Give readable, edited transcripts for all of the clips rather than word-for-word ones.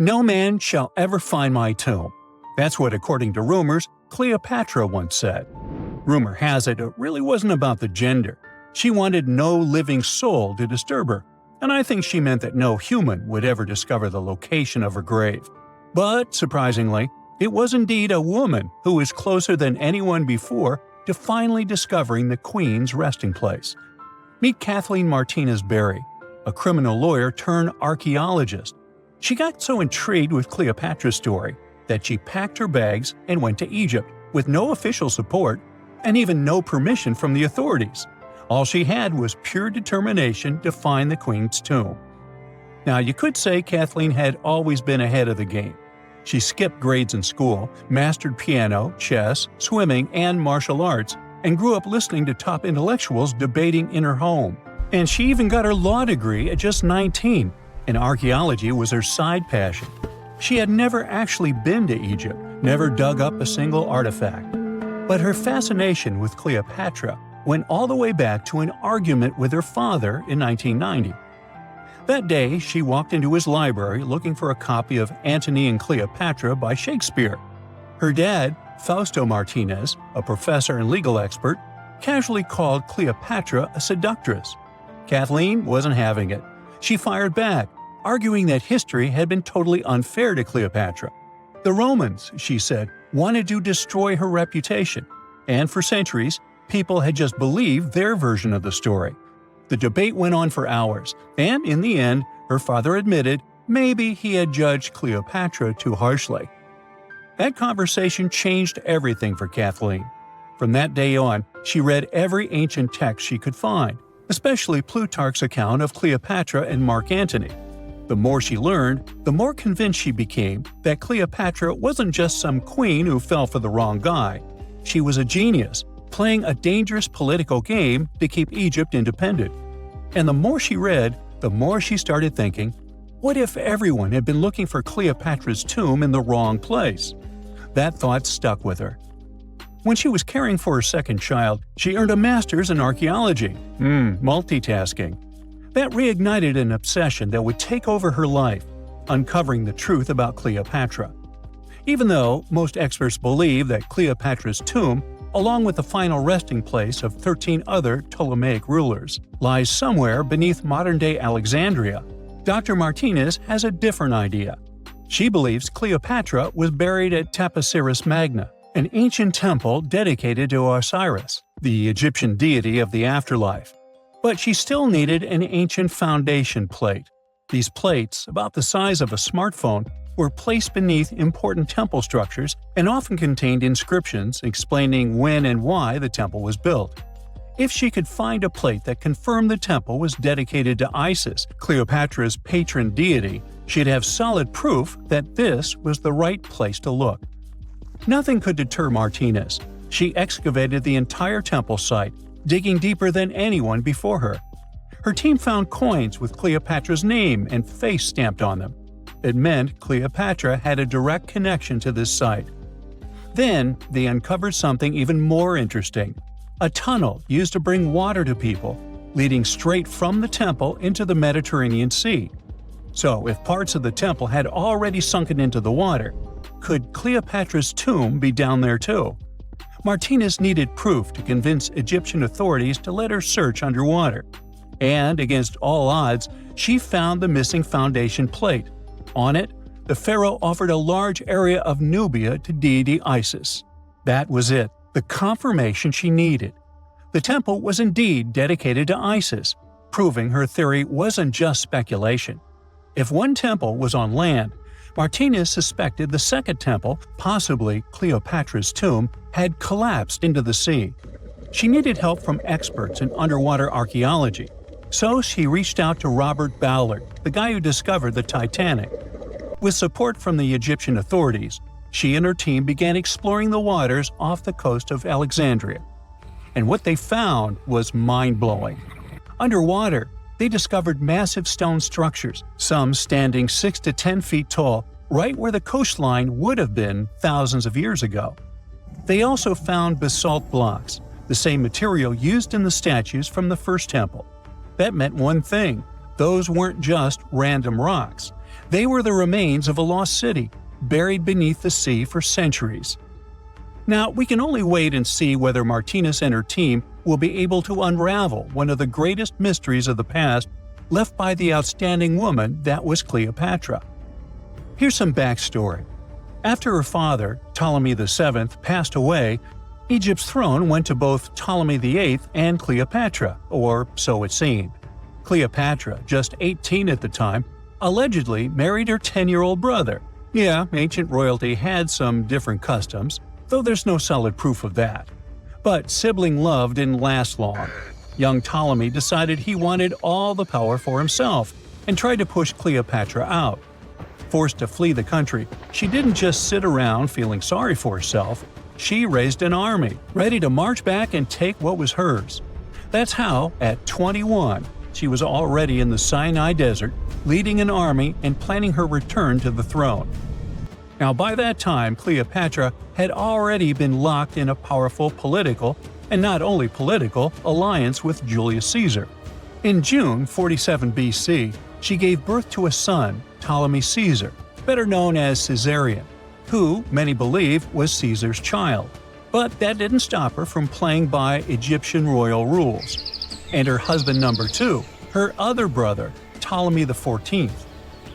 "No man shall ever find my tomb." That's what, according to rumors, Cleopatra once said. Rumor has it really wasn't about the gender. She wanted no living soul to disturb her, and I think she meant that no human would ever discover the location of her grave. But, surprisingly, it was indeed a woman who was closer than anyone before to finally discovering the Queen's resting place. Meet Kathleen Martinez Berry, a criminal lawyer turned archaeologist. She got so intrigued with Cleopatra's story that she packed her bags and went to Egypt with no official support and even no permission from the authorities. All she had was pure determination to find the Queen's tomb. Now, you could say Kathleen had always been ahead of the game. She skipped grades in school, mastered piano, chess, swimming, and martial arts, and grew up listening to top intellectuals debating in her home. And she even got her law degree at just 19, and archaeology was her side passion. She had never actually been to Egypt, never dug up a single artifact. But her fascination with Cleopatra went all the way back to an argument with her father in 1990. That day, she walked into his library looking for a copy of Antony and Cleopatra by Shakespeare. Her dad, Fausto Martinez, a professor and legal expert, casually called Cleopatra a seductress. Kathleen wasn't having it. She fired back, arguing that history had been totally unfair to Cleopatra. The Romans, she said, wanted to destroy her reputation, and for centuries, people had just believed their version of the story. The debate went on for hours, and in the end, her father admitted maybe he had judged Cleopatra too harshly. That conversation changed everything for Kathleen. From that day on, she read every ancient text she could find, especially Plutarch's account of Cleopatra and Mark Antony. The more she learned, the more convinced she became that Cleopatra wasn't just some queen who fell for the wrong guy. She was a genius, playing a dangerous political game to keep Egypt independent. And the more she read, the more she started thinking, what if everyone had been looking for Cleopatra's tomb in the wrong place? That thought stuck with her. When she was caring for her second child, she earned a master's in archaeology. Multitasking. That reignited an obsession that would take over her life, uncovering the truth about Cleopatra. Even though most experts believe that Cleopatra's tomb, along with the final resting place of 13 other Ptolemaic rulers, lies somewhere beneath modern-day Alexandria, Dr. Martinez has a different idea. She believes Cleopatra was buried at Taposiris Magna, an ancient temple dedicated to Osiris, the Egyptian deity of the afterlife. But she still needed an ancient foundation plate. These plates, about the size of a smartphone, were placed beneath important temple structures and often contained inscriptions explaining when and why the temple was built. If she could find a plate that confirmed the temple was dedicated to Isis, Cleopatra's patron deity, she'd have solid proof that this was the right place to look. Nothing could deter Martinez. She excavated the entire temple site, digging deeper than anyone before her. Her team found coins with Cleopatra's name and face stamped on them. It meant Cleopatra had a direct connection to this site. Then, they uncovered something even more interesting: a tunnel used to bring water to people, leading straight from the temple into the Mediterranean Sea. So, if parts of the temple had already sunken into the water, could Cleopatra's tomb be down there too? Martinez needed proof to convince Egyptian authorities to let her search underwater. And, against all odds, she found the missing foundation plate. On it, the pharaoh offered a large area of Nubia to deity Isis. That was it, the confirmation she needed. The temple was indeed dedicated to Isis, proving her theory wasn't just speculation. If one temple was on land, Martinez suspected the second temple, possibly Cleopatra's tomb, had collapsed into the sea. She needed help from experts in underwater archaeology, so she reached out to Robert Ballard, the guy who discovered the Titanic. With support from the Egyptian authorities, she and her team began exploring the waters off the coast of Alexandria. And what they found was mind-blowing. Underwater, they discovered massive stone structures, some standing 6 to 10 feet tall, right where the coastline would have been thousands of years ago. They also found basalt blocks, the same material used in the statues from the first temple. That meant one thing: those weren't just random rocks. They were the remains of a lost city, buried beneath the sea for centuries. Now, we can only wait and see whether Martinez and her team will be able to unravel one of the greatest mysteries of the past left by the outstanding woman that was Cleopatra. Here's some backstory. After her father, Ptolemy VII, passed away, Egypt's throne went to both Ptolemy VIII and Cleopatra, or so it seemed. Cleopatra, just 18 at the time, allegedly married her 10-year-old brother. Yeah, ancient royalty had some different customs, though there's no solid proof of that. But sibling love didn't last long. Young Ptolemy decided he wanted all the power for himself and tried to push Cleopatra out. Forced to flee the country, she didn't just sit around feeling sorry for herself. She raised an army, ready to march back and take what was hers. That's how, at 21, she was already in the Sinai Desert, leading an army and planning her return to the throne. Now, by that time, Cleopatra had already been locked in a powerful political, and not only political, alliance with Julius Caesar. In June 47 BC, she gave birth to a son, Ptolemy Caesar, better known as Caesarion, who, many believe, was Caesar's child. But that didn't stop her from playing by Egyptian royal rules. And her husband number 2, her other brother, Ptolemy XIV.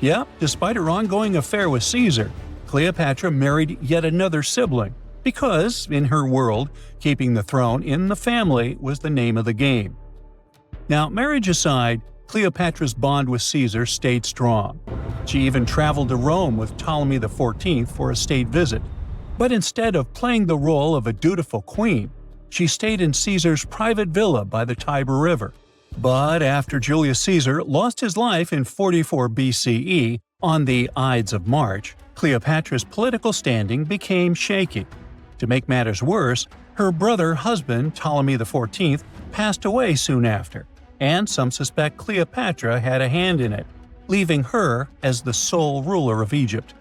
Yep, despite her ongoing affair with Caesar, Cleopatra married yet another sibling, because, in her world, keeping the throne in the family was the name of the game. Now, marriage aside, Cleopatra's bond with Caesar stayed strong. She even traveled to Rome with Ptolemy XIV for a state visit. But instead of playing the role of a dutiful queen, she stayed in Caesar's private villa by the Tiber River. But after Julius Caesar lost his life in 44 BCE on the Ides of March, Cleopatra's political standing became shaky. To make matters worse, her brother-husband Ptolemy XIV passed away soon after, and some suspect Cleopatra had a hand in it, leaving her as the sole ruler of Egypt.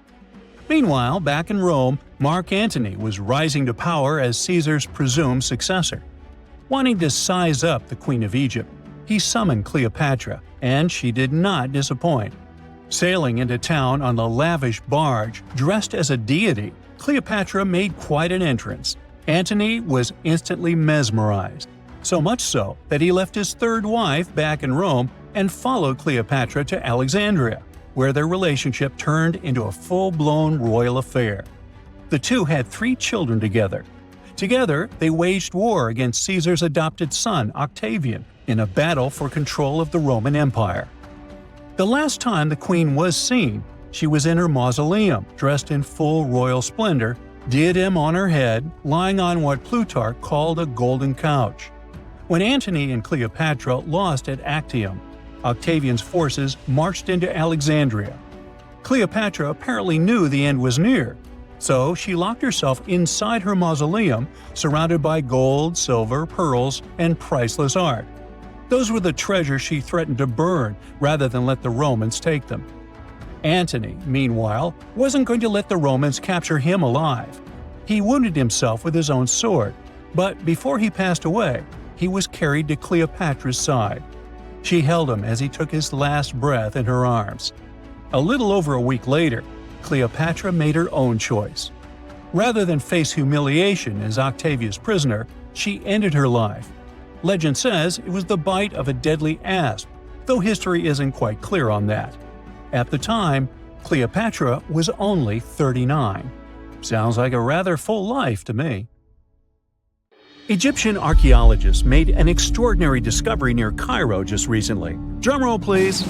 Meanwhile, back in Rome, Mark Antony was rising to power as Caesar's presumed successor. Wanting to size up the Queen of Egypt, he summoned Cleopatra, and she did not disappoint. Sailing into town on a lavish barge, dressed as a deity, Cleopatra made quite an entrance. Antony was instantly mesmerized, so much so that he left his third wife back in Rome and followed Cleopatra to Alexandria, where their relationship turned into a full-blown royal affair. The two had 3 children together. Together, they waged war against Caesar's adopted son, Octavian, in a battle for control of the Roman Empire. The last time the queen was seen, she was in her mausoleum, dressed in full royal splendor, diadem on her head, lying on what Plutarch called a golden couch. When Antony and Cleopatra lost at Actium, Octavian's forces marched into Alexandria. Cleopatra apparently knew the end was near, so she locked herself inside her mausoleum, surrounded by gold, silver, pearls, and priceless art. Those were the treasures she threatened to burn rather than let the Romans take them. Antony, meanwhile, wasn't going to let the Romans capture him alive. He wounded himself with his own sword, but before he passed away, he was carried to Cleopatra's side. She held him as he took his last breath in her arms. A little over a week later, Cleopatra made her own choice. Rather than face humiliation as Octavia's prisoner, she ended her life. Legend says it was the bite of a deadly asp, though history isn't quite clear on that. At the time, Cleopatra was only 39. Sounds like a rather full life to me. Egyptian archaeologists made an extraordinary discovery near Cairo just recently. Drumroll, please.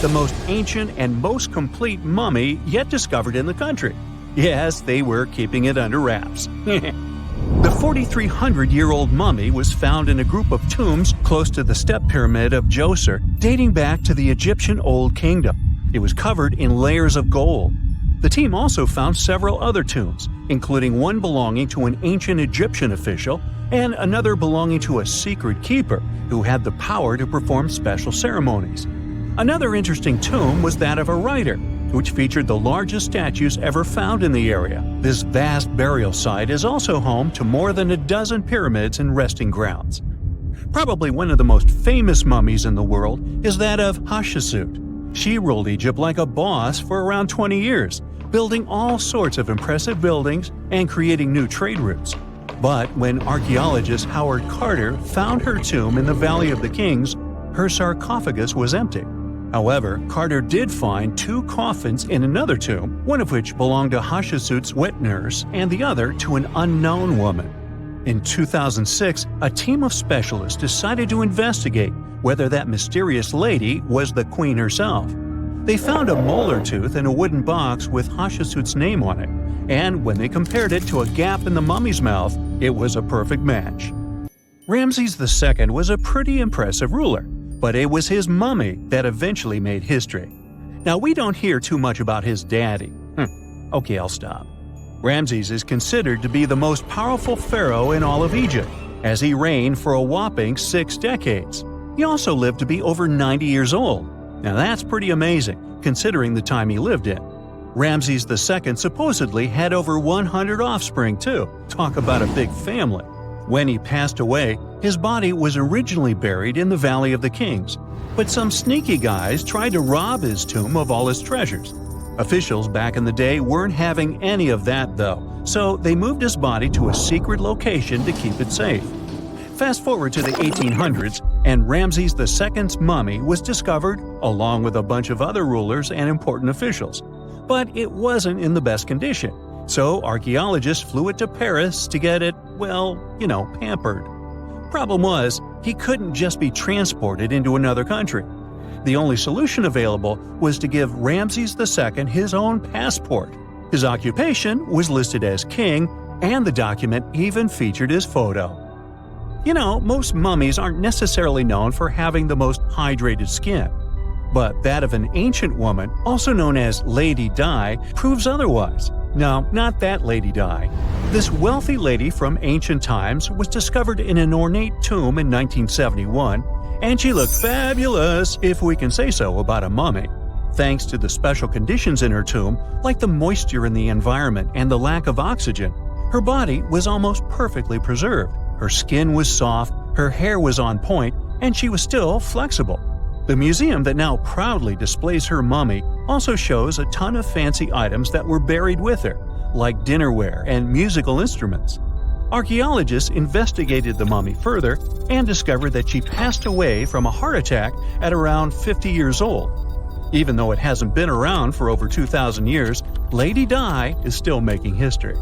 The most ancient and most complete mummy yet discovered in the country. Yes, they were keeping it under wraps. The 4,300-year-old mummy was found in a group of tombs close to the step pyramid of Djoser, dating back to the Egyptian Old Kingdom. It was covered in layers of gold. The team also found several other tombs, including one belonging to an ancient Egyptian official and another belonging to a secret keeper who had the power to perform special ceremonies. Another interesting tomb was that of a writer, which featured the largest statues ever found in the area. This vast burial site is also home to more than a dozen pyramids and resting grounds. Probably one of the most famous mummies in the world is that of Hatshepsut. She ruled Egypt like a boss for around 20 years, building all sorts of impressive buildings and creating new trade routes. But when archaeologist Howard Carter found her tomb in the Valley of the Kings, her sarcophagus was empty. However, Carter did find 2 coffins in another tomb, one of which belonged to Hatshepsut's wet nurse and the other to an unknown woman. In 2006, a team of specialists decided to investigate whether that mysterious lady was the queen herself. They found a molar tooth in a wooden box with Hatshepsut's name on it, and when they compared it to a gap in the mummy's mouth, it was a perfect match. Ramses II was a pretty impressive ruler, but it was his mummy that eventually made history. Now, we don't hear too much about his daddy. Okay, I'll stop. Ramses is considered to be the most powerful pharaoh in all of Egypt, as he reigned for a whopping 6 decades. He also lived to be over 90 years old. Now that's pretty amazing, considering the time he lived in. Ramses II supposedly had over 100 offspring too. Talk about a big family. When he passed away, his body was originally buried in the Valley of the Kings, but some sneaky guys tried to rob his tomb of all his treasures. Officials back in the day weren't having any of that though, so they moved his body to a secret location to keep it safe. Fast forward to the 1800s, and Ramses II's mummy was discovered along with a bunch of other rulers and important officials. But it wasn't in the best condition, so archaeologists flew it to Paris to get it, pampered. Problem was, he couldn't just be transported into another country. The only solution available was to give Ramses II his own passport. His occupation was listed as king, and the document even featured his photo. Most mummies aren't necessarily known for having the most hydrated skin. But that of an ancient woman, also known as Lady Di, proves otherwise. No, not that Lady Di. This wealthy lady from ancient times was discovered in an ornate tomb in 1971, and she looked fabulous, if we can say so about a mummy. Thanks to the special conditions in her tomb, like the moisture in the environment and the lack of oxygen, her body was almost perfectly preserved. Her skin was soft, her hair was on point, and she was still flexible. The museum that now proudly displays her mummy also shows a ton of fancy items that were buried with her, like dinnerware and musical instruments. Archaeologists investigated the mummy further and discovered that she passed away from a heart attack at around 50 years old. Even though it hasn't been around for over 2,000 years, Lady Di is still making history.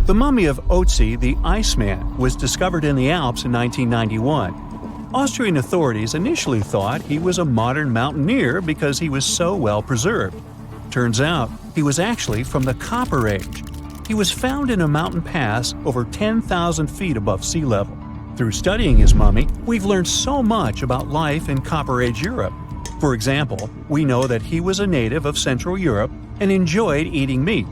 The mummy of Otzi the Iceman was discovered in the Alps in 1991. Austrian authorities initially thought he was a modern mountaineer because he was so well preserved. Turns out, he was actually from the Copper Age. He was found in a mountain pass over 10,000 feet above sea level. Through studying his mummy, we've learned so much about life in Copper Age Europe. For example, we know that he was a native of Central Europe and enjoyed eating meat.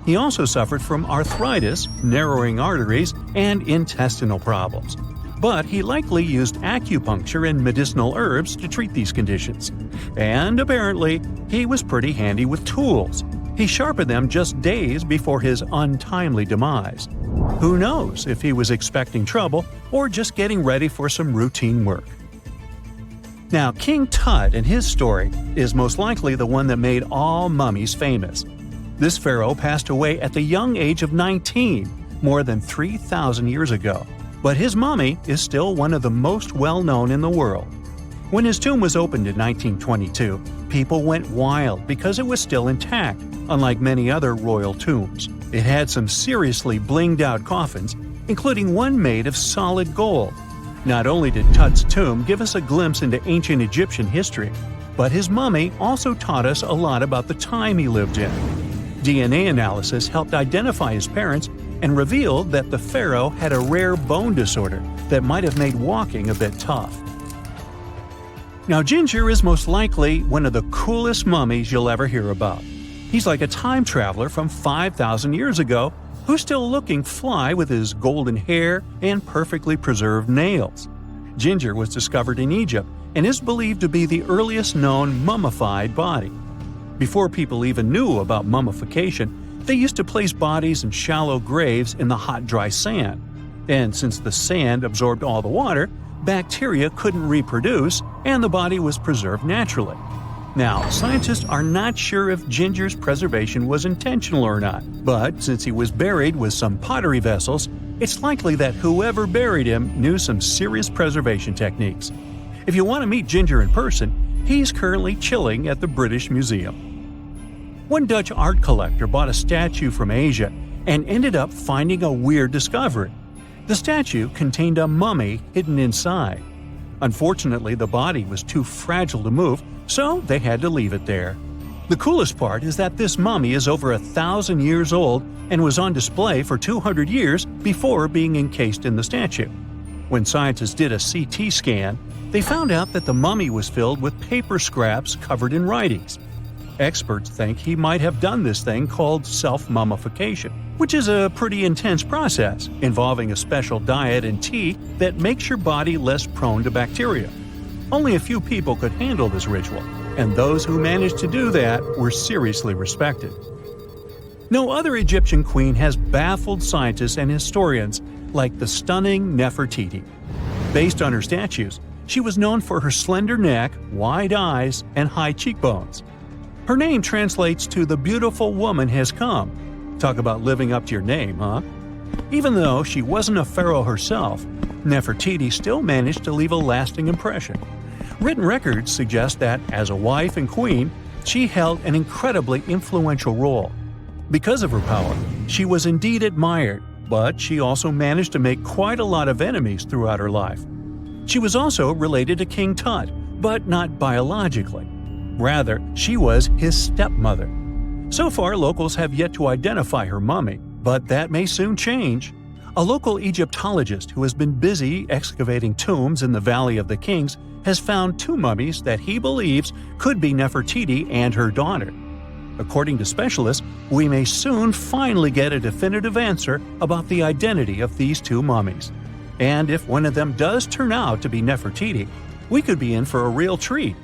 He also suffered from arthritis, narrowing arteries, and intestinal problems. But he likely used acupuncture and medicinal herbs to treat these conditions. And apparently, he was pretty handy with tools. He sharpened them just days before his untimely demise. Who knows if he was expecting trouble or just getting ready for some routine work. Now, King Tut and his story is most likely the one that made all mummies famous. This pharaoh passed away at the young age of 19, more than 3,000 years ago. But his mummy is still one of the most well-known in the world. When his tomb was opened in 1922, people went wild because it was still intact, unlike many other royal tombs. It had some seriously blinged-out coffins, including one made of solid gold. Not only did Tut's tomb give us a glimpse into ancient Egyptian history, but his mummy also taught us a lot about the time he lived in. DNA analysis helped identify his parents and revealed that the pharaoh had a rare bone disorder that might have made walking a bit tough. Now, Ginger is most likely one of the coolest mummies you'll ever hear about. He's like a time traveler from 5,000 years ago who's still looking fly with his golden hair and perfectly preserved nails. Ginger was discovered in Egypt and is believed to be the earliest known mummified body. Before people even knew about mummification, they used to place bodies in shallow graves in the hot, dry sand. And since the sand absorbed all the water, bacteria couldn't reproduce and the body was preserved naturally. Now, scientists are not sure if Ginger's preservation was intentional or not, but since he was buried with some pottery vessels, it's likely that whoever buried him knew some serious preservation techniques. If you want to meet Ginger in person, he's currently chilling at the British Museum. One Dutch art collector bought a statue from Asia and ended up finding a weird discovery. The statue contained a mummy hidden inside. Unfortunately, the body was too fragile to move, so they had to leave it there. The coolest part is that this mummy is over 1,000 years old and was on display for 200 years before being encased in the statue. When scientists did a CT scan, they found out that the mummy was filled with paper scraps covered in writings. Experts think he might have done this thing called self-mummification, which is a pretty intense process involving a special diet and tea that makes your body less prone to bacteria. Only a few people could handle this ritual, and those who managed to do that were seriously respected. No other Egyptian queen has baffled scientists and historians like the stunning Nefertiti. Based on her statues, she was known for her slender neck, wide eyes, and high cheekbones. Her name translates to "the beautiful woman has come." Talk about living up to your name, huh? Even though she wasn't a pharaoh herself, Nefertiti still managed to leave a lasting impression. Written records suggest that, as a wife and queen, she held an incredibly influential role. Because of her power, she was indeed admired, but she also managed to make quite a lot of enemies throughout her life. She was also related to King Tut, but not biologically. Rather, she was his stepmother. So far, locals have yet to identify her mummy, but that may soon change. A local Egyptologist who has been busy excavating tombs in the Valley of the Kings has found two mummies that he believes could be Nefertiti and her daughter. According to specialists, we may soon finally get a definitive answer about the identity of these two mummies. And if one of them does turn out to be Nefertiti, we could be in for a real treat.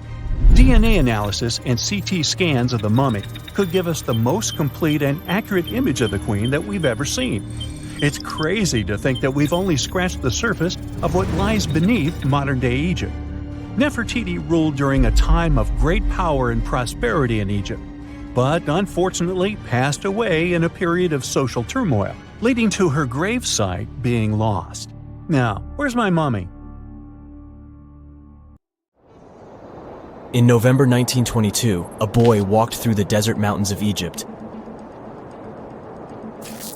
DNA analysis and CT scans of the mummy could give us the most complete and accurate image of the queen that we've ever seen. It's crazy to think that we've only scratched the surface of what lies beneath modern-day Egypt. Nefertiti ruled during a time of great power and prosperity in Egypt, but unfortunately passed away in a period of social turmoil, leading to her gravesite being lost. Now, where's my mummy? In November 1922, a boy walked through the desert mountains of Egypt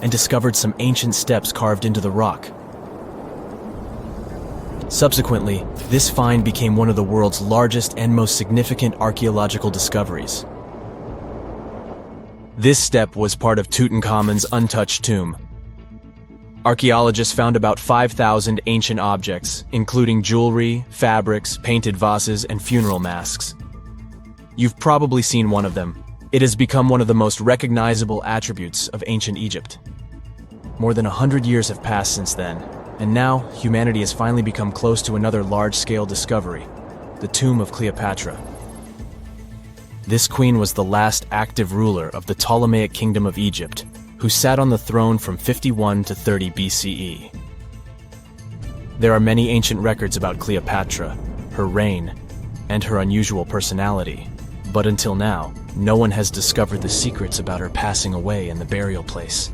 and discovered some ancient steps carved into the rock. Subsequently, this find became one of the world's largest and most significant archaeological discoveries. This step was part of Tutankhamun's untouched tomb. Archaeologists found about 5,000 ancient objects, including jewelry, fabrics, painted vases, and funeral masks. You've probably seen one of them. It has become one of the most recognizable attributes of ancient Egypt. More than 100 years have passed since then, and now humanity has finally become close to another large-scale discovery, the tomb of Cleopatra. This queen was the last active ruler of the Ptolemaic Kingdom of Egypt, who sat on the throne from 51 to 30 BCE. There are many ancient records about Cleopatra, her reign, and her unusual personality, but until now, no one has discovered the secrets about her passing away in the burial place.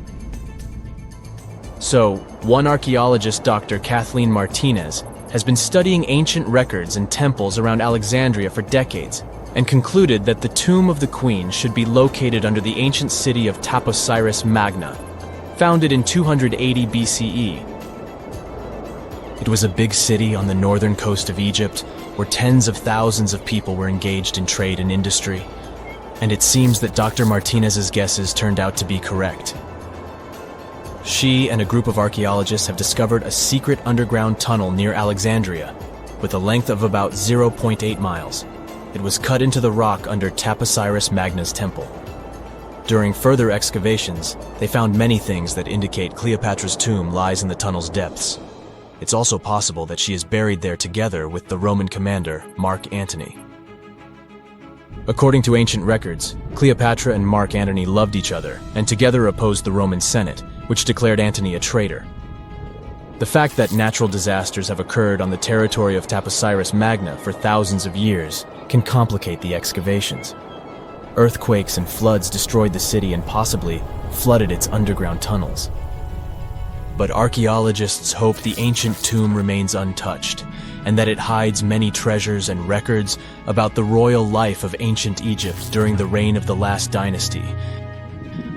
So, one archaeologist, Dr. Kathleen Martinez, has been studying ancient records and temples around Alexandria for decades, and concluded that the tomb of the queen should be located under the ancient city of Taposiris Magna, founded in 280 BCE. It was a big city on the northern coast of Egypt, where tens of thousands of people were engaged in trade and industry, and it seems that Dr. Martinez's guesses turned out to be correct. She and a group of archaeologists have discovered a secret underground tunnel near Alexandria, with a length of about 0.8 miles. It was cut into the rock under Taposiris Magna's temple. During further excavations, they found many things that indicate Cleopatra's tomb lies in the tunnel's depths. It's also possible that she is buried there together with the Roman commander, Mark Antony. According to ancient records, Cleopatra and Mark Antony loved each other and together opposed the Roman Senate, which declared Antony a traitor. The fact that natural disasters have occurred on the territory of Taposiris Magna for thousands of years can complicate the excavations. Earthquakes and floods destroyed the city and possibly flooded its underground tunnels. But archaeologists hope the ancient tomb remains untouched, and that it hides many treasures and records about the royal life of ancient Egypt during the reign of the last dynasty.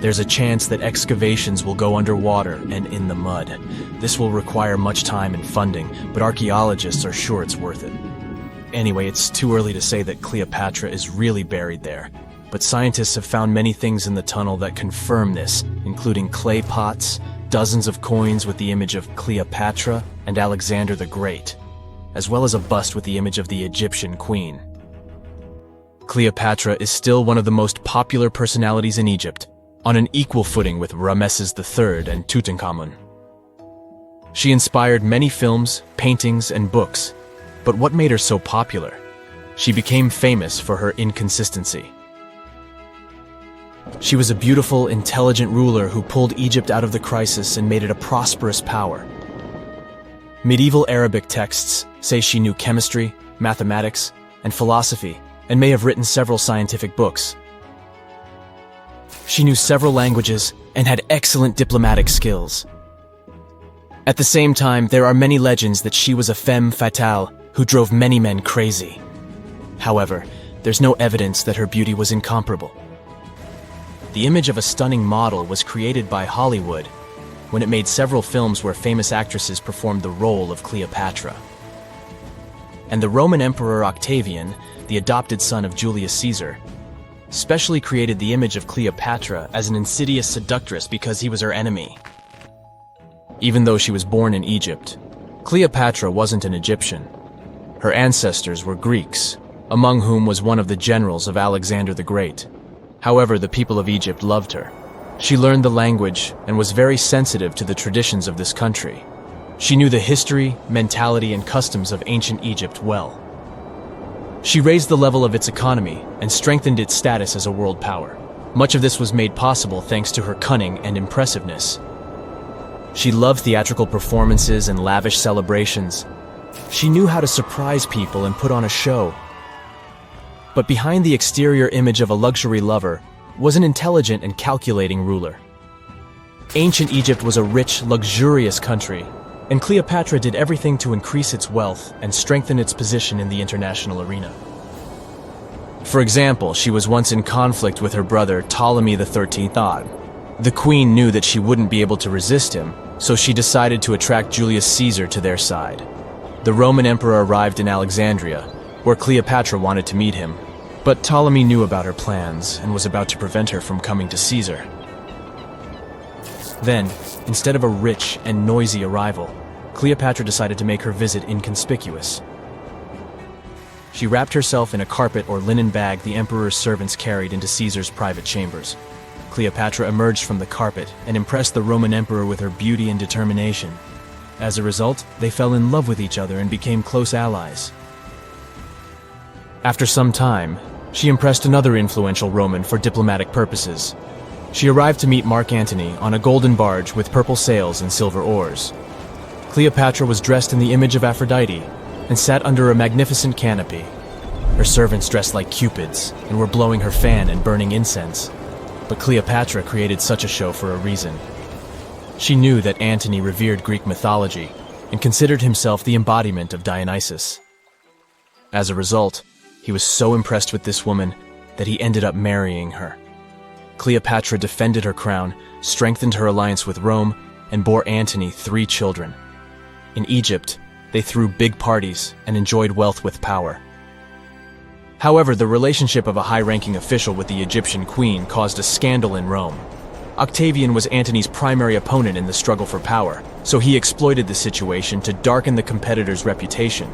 There's a chance that excavations will go underwater and in the mud. This will require much time and funding, but archaeologists are sure it's worth it. Anyway, it's too early to say that Cleopatra is really buried there, but scientists have found many things in the tunnel that confirm this, including clay pots, dozens of coins with the image of Cleopatra and Alexander the Great, as well as a bust with the image of the Egyptian queen. Cleopatra is still one of the most popular personalities in Egypt, on an equal footing with Ramesses III and Tutankhamun. She inspired many films, paintings, and books, but what made her so popular? She became famous for her inconsistency. She was a beautiful, intelligent ruler who pulled Egypt out of the crisis and made it a prosperous power. Medieval Arabic texts say she knew chemistry, mathematics, and philosophy, and may have written several scientific books. She knew several languages and had excellent diplomatic skills. At the same time, there are many legends that she was a femme fatale who drove many men crazy. However, there's no evidence that her beauty was incomparable. The image of a stunning model was created by Hollywood when it made several films where famous actresses performed the role of Cleopatra. And the Roman Emperor Octavian, the adopted son of Julius Caesar, specially created the image of Cleopatra as an insidious seductress because he was her enemy. Even though she was born in Egypt, Cleopatra wasn't an Egyptian. Her ancestors were Greeks, among whom was one of the generals of Alexander the Great. However, the people of Egypt loved her. She learned the language and was very sensitive to the traditions of this country. She knew the history, mentality, and customs of ancient Egypt well. She raised the level of its economy and strengthened its status as a world power. Much of this was made possible thanks to her cunning and impressiveness. She loved theatrical performances and lavish celebrations. She knew how to surprise people and put on a show. But behind the exterior image of a luxury lover was an intelligent and calculating ruler. Ancient Egypt was a rich, luxurious country, and Cleopatra did everything to increase its wealth and strengthen its position in the international arena. For example, she was once in conflict with her brother Ptolemy XIII. The queen knew that she wouldn't be able to resist him, so she decided to attract Julius Caesar to their side. The Roman emperor arrived in Alexandria, where Cleopatra wanted to meet him, but Ptolemy knew about her plans and was about to prevent her from coming to Caesar. Then, instead of a rich and noisy arrival, Cleopatra decided to make her visit inconspicuous. She wrapped herself in a carpet or linen bag the emperor's servants carried into Caesar's private chambers. Cleopatra emerged from the carpet and impressed the Roman emperor with her beauty and determination. As a result, they fell in love with each other and became close allies. After some time, she impressed another influential Roman for diplomatic purposes. She arrived to meet Mark Antony on a golden barge with purple sails and silver oars. Cleopatra was dressed in the image of Aphrodite and sat under a magnificent canopy. Her servants dressed like cupids and were blowing her fan and burning incense. But Cleopatra created such a show for a reason. She knew that Antony revered Greek mythology and considered himself the embodiment of Dionysus. As a result, he was so impressed with this woman that he ended up marrying her. Cleopatra defended her crown, strengthened her alliance with Rome, and bore Antony 3 children. In Egypt, they threw big parties and enjoyed wealth with power. However, the relationship of a high-ranking official with the Egyptian queen caused a scandal in Rome. Octavian was Antony's primary opponent in the struggle for power, so he exploited the situation to darken the competitor's reputation.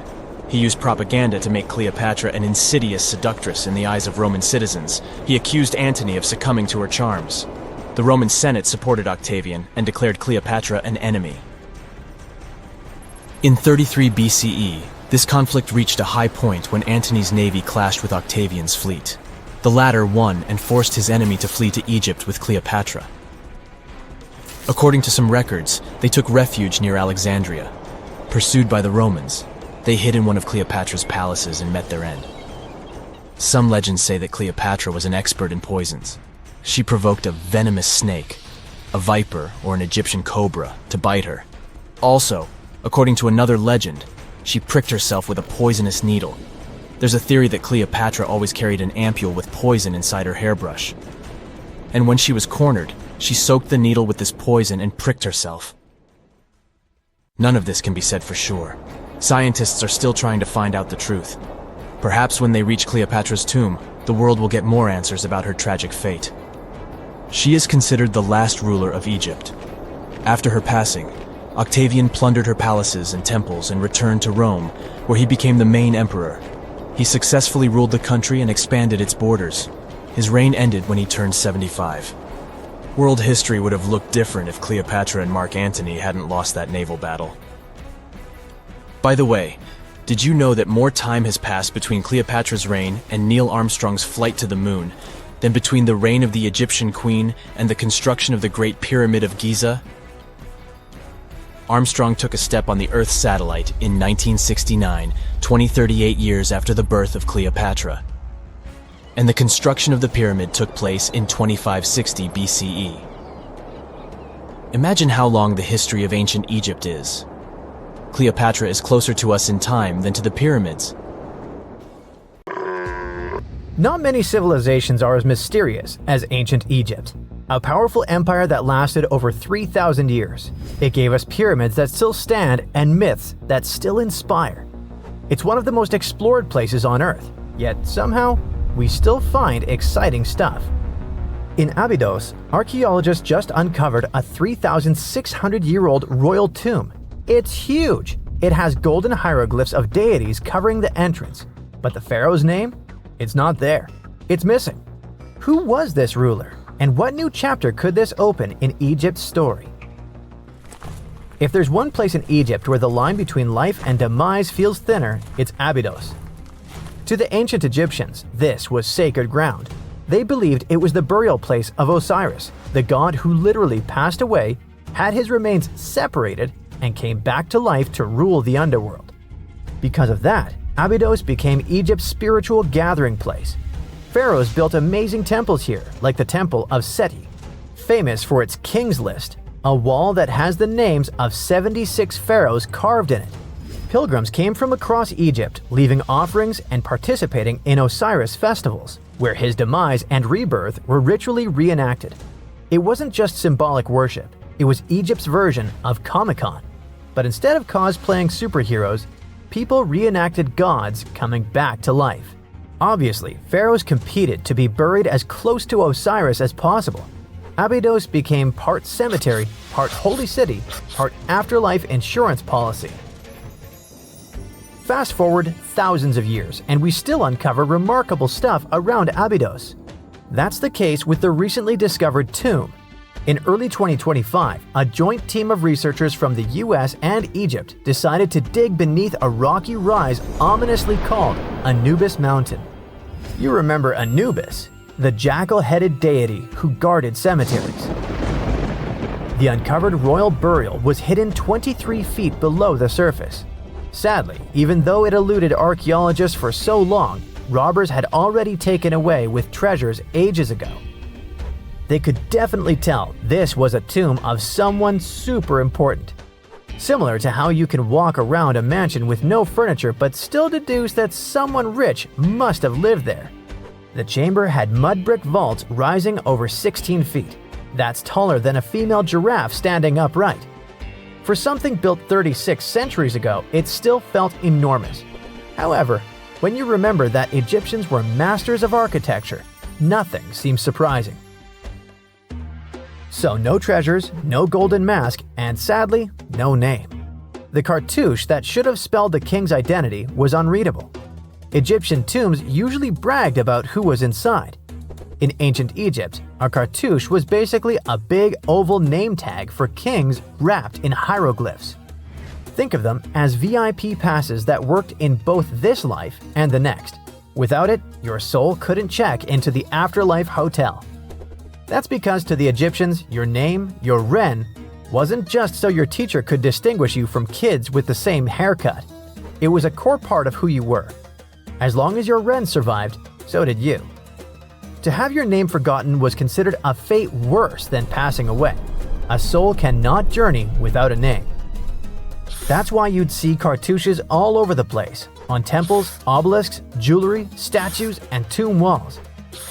He used propaganda to make Cleopatra an insidious seductress in the eyes of Roman citizens. He accused Antony of succumbing to her charms. The Roman Senate supported Octavian and declared Cleopatra an enemy. In 33 BCE, this conflict reached a high point when Antony's navy clashed with Octavian's fleet. The latter won and forced his enemy to flee to Egypt with Cleopatra. According to some records, they took refuge near Alexandria. Pursued by the Romans, they hid in one of Cleopatra's palaces and met their end. Some legends say that Cleopatra was an expert in poisons. She provoked a venomous snake, a viper or an Egyptian cobra, to bite her. Also, according to another legend, she pricked herself with a poisonous needle. There's a theory that Cleopatra always carried an ampule with poison inside her hairbrush. And when she was cornered, she soaked the needle with this poison and pricked herself. None of this can be said for sure. Scientists are still trying to find out the truth. Perhaps when they reach Cleopatra's tomb, the world will get more answers about her tragic fate. She is considered the last ruler of Egypt. After her passing, Octavian plundered her palaces and temples and returned to Rome, where he became the main emperor. He successfully ruled the country and expanded its borders. His reign ended when he turned 75. World history would have looked different if Cleopatra and Mark Antony hadn't lost that naval battle. By the way, did you know that more time has passed between Cleopatra's reign and Neil Armstrong's flight to the moon than between the reign of the Egyptian queen and the construction of the Great Pyramid of Giza? Armstrong took a step on the Earth satellite in 1969, 38 years after the birth of Cleopatra. And the construction of the pyramid took place in 2560 BCE. Imagine how long the history of ancient Egypt is. Cleopatra is closer to us in time than to the pyramids. Not many civilizations are as mysterious as ancient Egypt, a powerful empire that lasted over 3,000 years. It gave us pyramids that still stand and myths that still inspire. It's one of the most explored places on Earth, yet somehow, we still find exciting stuff. In Abydos, archaeologists just uncovered a 3,600-year-old royal tomb. It's huge! It has golden hieroglyphs of deities covering the entrance, but the pharaoh's name? It's not there. It's missing. Who was this ruler, and what new chapter could this open in Egypt's story? If there's one place in Egypt where the line between life and demise feels thinner, it's Abydos. To the ancient Egyptians, this was sacred ground. They believed it was the burial place of Osiris, the god who literally passed away, had his remains separated, and came back to life to rule the underworld. Because of that, Abydos became Egypt's spiritual gathering place. Pharaohs built amazing temples here, like the Temple of Seti, famous for its King's List, a wall that has the names of 76 pharaohs carved in it. Pilgrims came from across Egypt, leaving offerings and participating in Osiris festivals, where his demise and rebirth were ritually reenacted. It wasn't just symbolic worship, it was Egypt's version of Comic-Con. But instead of cosplaying superheroes, people reenacted gods coming back to life. Obviously, pharaohs competed to be buried as close to Osiris as possible. Abydos became part cemetery, part holy city, part afterlife insurance policy. Fast forward thousands of years, and we still uncover remarkable stuff around Abydos. That's the case with the recently discovered tomb. In early 2025, a joint team of researchers from the US and Egypt decided to dig beneath a rocky rise ominously called Anubis Mountain. You remember Anubis, the jackal-headed deity who guarded cemeteries. The uncovered royal burial was hidden 23 feet below the surface. Sadly, even though it eluded archaeologists for so long, robbers had already taken away with treasures ages ago. They could definitely tell this was a tomb of someone super important. Similar to how you can walk around a mansion with no furniture but still deduce that someone rich must have lived there. The chamber had mud brick vaults rising over 16 feet. That's taller than a female giraffe standing upright. For something built 36 centuries ago, it still felt enormous. However, when you remember that Egyptians were masters of architecture, nothing seems surprising. So no treasures, no golden mask, and sadly, no name. The cartouche that should have spelled the king's identity was unreadable. Egyptian tombs usually bragged about who was inside. In ancient Egypt, a cartouche was basically a big oval name tag for kings wrapped in hieroglyphs. Think of them as VIP passes that worked in both this life and the next. Without it, your soul couldn't check into the afterlife hotel. That's because to the Egyptians, your name, your Ren, wasn't just so your teacher could distinguish you from kids with the same haircut. It was a core part of who you were. As long as your Ren survived, so did you. To have your name forgotten was considered a fate worse than passing away. A soul cannot journey without a name. That's why you'd see cartouches all over the place, on temples, obelisks, jewelry, statues, and tomb walls.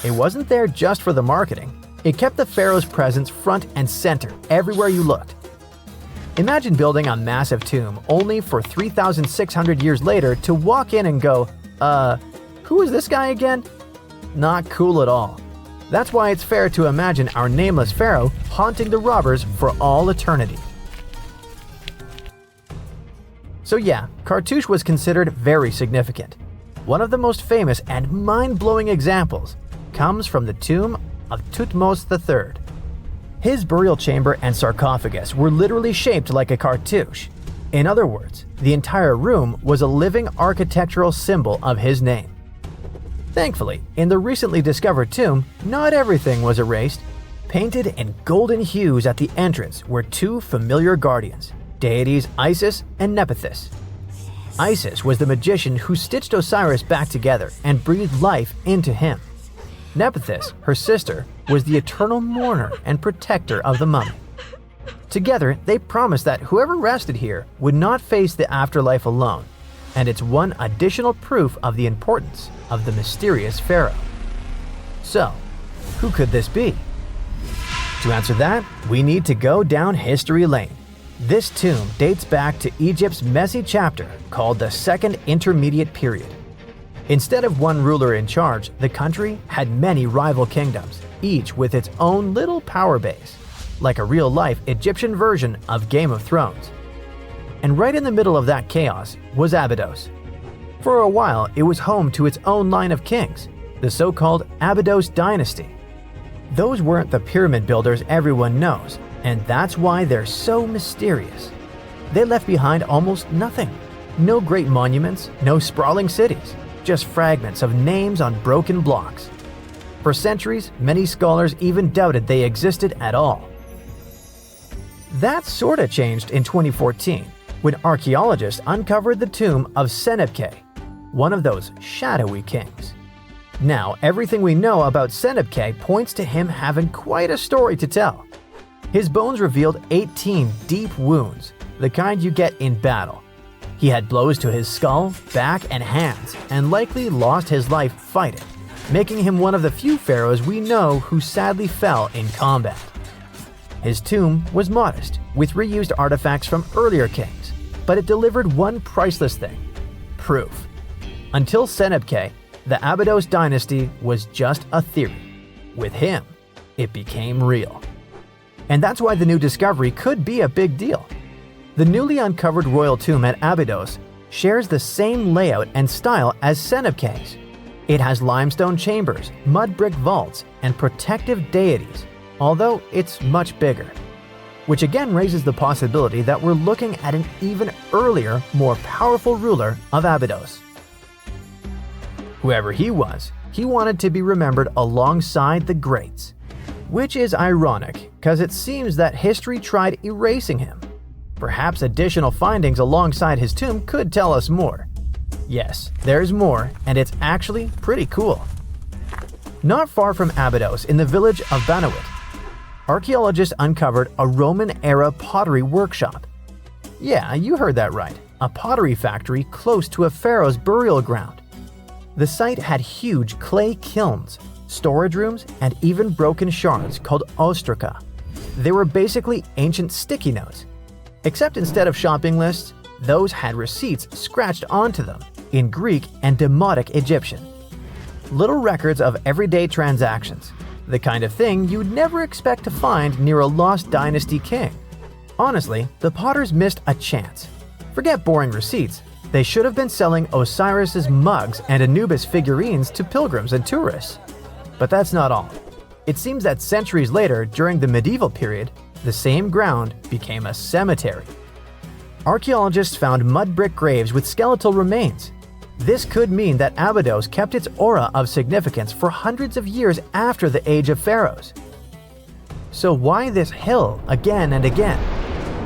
It wasn't there just for the marketing. It kept the pharaoh's presence front and center everywhere you looked. Imagine building a massive tomb only for 3,600 years later to walk in and go, who is this guy again? Not cool at all. That's why it's fair to imagine our nameless pharaoh haunting the robbers for all eternity. So yeah, cartouche was considered very significant. One of the most famous and mind-blowing examples comes from the tomb of Thutmose III. His burial chamber and sarcophagus were literally shaped like a cartouche. In other words, the entire room was a living architectural symbol of his name. Thankfully, in the recently discovered tomb, not everything was erased. Painted in golden hues at the entrance were two familiar guardians, deities Isis and Nephthys. Isis was the magician who stitched Osiris back together and breathed life into him. Nephthys, her sister, was the eternal mourner and protector of the mummy. Together, they promised that whoever rested here would not face the afterlife alone, and it's one additional proof of the importance of the mysterious pharaoh. So, who could this be? To answer that, we need to go down history lane. This tomb dates back to Egypt's messy chapter called the Second Intermediate Period. Instead of one ruler in charge, the country had many rival kingdoms, each with its own little power base, like a real-life Egyptian version of Game of Thrones. And right in the middle of that chaos was Abydos. For a while, it was home to its own line of kings, the so-called Abydos dynasty. Those weren't the pyramid builders everyone knows, and that's why they're so mysterious. They left behind almost nothing. No great monuments, no sprawling cities, just fragments of names on broken blocks. For centuries, many scholars even doubted they existed at all. That sorta changed in 2014, when archaeologists uncovered the tomb of Senebkay, one of those shadowy kings. Now, everything we know about Senebkay points to him having quite a story to tell. His bones revealed 18 deep wounds, the kind you get in battle. He had blows to his skull, back, and hands, and likely lost his life fighting, making him one of the few pharaohs we know who sadly fell in combat. His tomb was modest, with reused artifacts from earlier kings, but it delivered one priceless thing: proof. Until Senebkay, the Abydos dynasty was just a theory. With him, it became real. And that's why the new discovery could be a big deal. The newly uncovered royal tomb at Abydos shares the same layout and style as Senebkay's. It has limestone chambers, mud brick vaults, and protective deities, although it's much bigger. Which again raises the possibility that we're looking at an even earlier, more powerful ruler of Abydos. Whoever he was, he wanted to be remembered alongside the greats. Which is ironic, because it seems that history tried erasing him. Perhaps additional findings alongside his tomb could tell us more. Yes, there's more, and it's actually pretty cool. Not far from Abydos, in the village of Banawit, archaeologists uncovered a Roman-era pottery workshop. Yeah, you heard that right, a pottery factory close to a pharaoh's burial ground. The site had huge clay kilns, storage rooms, and even broken shards called ostraca. They were basically ancient sticky notes. Except instead of shopping lists, those had receipts scratched onto them in Greek and Demotic Egyptian. Little records of everyday transactions, the kind of thing you'd never expect to find near a lost dynasty king. Honestly, the potters missed a chance. Forget boring receipts. They should have been selling Osiris's mugs and Anubis figurines to pilgrims and tourists. But that's not all. It seems that centuries later, during the medieval period, the same ground became a cemetery. Archaeologists found mud brick graves with skeletal remains. This could mean that Abydos kept its aura of significance for hundreds of years after the Age of Pharaohs. So why this hill again and again?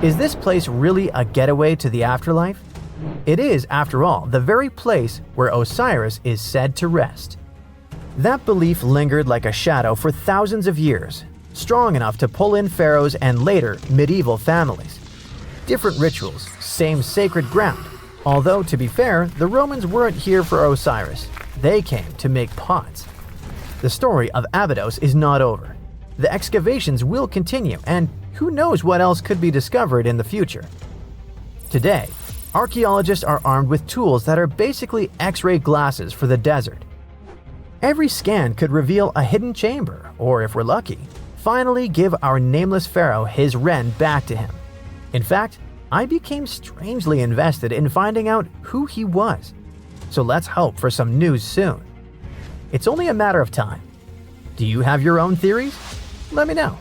Is this place really a getaway to the afterlife? It is, after all, the very place where Osiris is said to rest. That belief lingered like a shadow for thousands of years, strong enough to pull in pharaohs and later medieval families. Different rituals, same sacred ground. Although, to be fair, the Romans weren't here for Osiris. They came to make pots. The story of Abydos is not over. The excavations will continue, and who knows what else could be discovered in the future. Today, archaeologists are armed with tools that are basically X-ray glasses for the desert. Every scan could reveal a hidden chamber, or if we're lucky, finally give our nameless pharaoh his wren back to him. In fact, I became strangely invested in finding out who he was. So let's hope for some news soon. It's only a matter of time. Do you have your own theories? Let me know.